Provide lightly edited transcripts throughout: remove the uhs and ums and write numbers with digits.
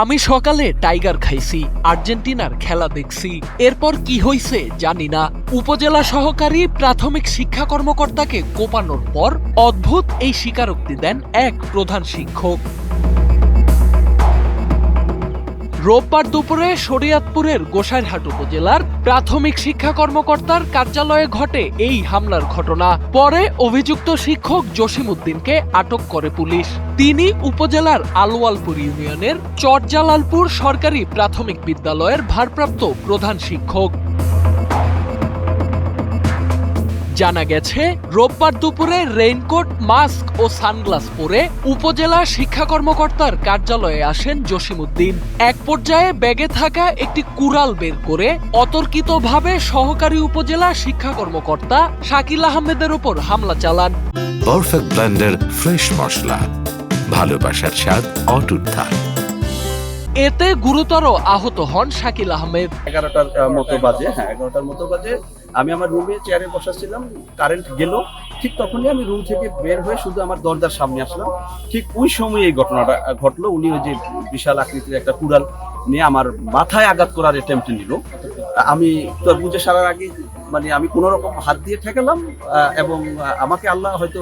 আমি সকালে টাইগার খাইছি, আর্জেন্টিনার খেলা দেখছি, এরপর কি হইছে জানি না। উপজেলা সহকারী প্রাথমিক শিক্ষা কর্মকর্তাকে কোপানোর পর অদ্ভুত এই স্বীকারোক্তি দেন এক প্রধান শিক্ষক। রোববার দুপুরে শরীয়তপুরের গোসাইরহাট উপজেলার প্রাথমিক শিক্ষা কর্মকর্তার কার্যালয়ে ঘটে এই হামলার ঘটনা। পরে অভিযুক্ত শিক্ষক জসিমউদ্দিনকে আটক করে পুলিশ। তিনি উপজেলার আলওয়ালপুর ইউনিয়নের চরজালালপুর সরকারি প্রাথমিক বিদ্যালয়ের ভারপ্রাপ্ত প্রধান শিক্ষক। জানা গেছে, রোববার দুপুরে রেইনকোট, মাস্ক ও সানগ্লাস পরে উপজেলা শিক্ষা কর্মকর্তার কার্যালয়ে আসেন জসিমউদ্দিন। এক পর্যায়ে ব্যাগে থাকা একটি কুড়াল বের করে অতর্কিতভাবে সহকারী উপজেলা শিক্ষা কর্মকর্তা শাকিল আহমেদের উপর হামলা চালান। পারফেক্ট ব্লেন্ডের ফ্রেশ মশলা, ভালোবাসার স্বাদ অটুট থাক। এতে গুরুতর আহত হন শাকিল আহমেদ। 11টার মতো বাজে আমি আমার রুমে চেয়ারে বসা ছিলাম, কারেন্ট গেল। ঠিক তখনই আমি রুম থেকে বের হয়ে শুধু আমার দরজার সামনে আসলাম। ঠিক ওই সময় এই ঘটনাটা ঘটলো। উনি ওই যে বিশাল আকৃতির একটা কুড়াল নিয়ে আমার মাথায় আঘাত করার অ্যাটেম্পট নিল। আমি তো বুঝে সারার আগে আমি কোনো রকম হাত দিয়ে ঠেকালাম এবং আমাকে আল্লাহ হয়তো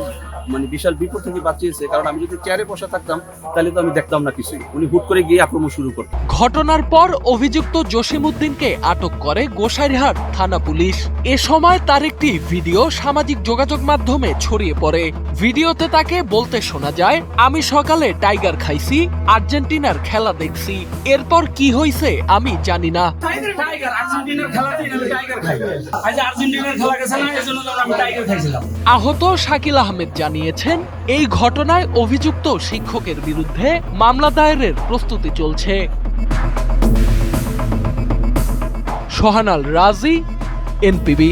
বিশাল বিপদ থেকে বাঁচিয়েছে, কারণ আমি যদি চেয়ারে বসে থাকতাম তাহলে তো আমি দেখতাম না কিছুই। উনি হুট করে গিয়ে আক্রমণ শুরু করতেন। ঘটনার পর অভিযুক্ত জসিমউদ্দিনকে আটক করে গোসাইরহাট থানা পুলিশ। এ সময় তার একটি ভিডিও সামাজিক যোগাযোগ মাধ্যমে ছড়িয়ে পড়ে। ভিডিওতে তাকে বলতে শোনা যায়, আমি সকালে টাইগার খাইছি, আর্জেন্টিনার খেলা দেখছি, এরপর কি হইছে আমি জানি না। আহত শাকিল আহমেদ জানিয়েছেন, এই ঘটনায় অভিযুক্ত শিক্ষকের বিরুদ্ধে মামলা দায়েরের প্রস্তুতি চলছে। সোহানাল রাজি, এনপিবি।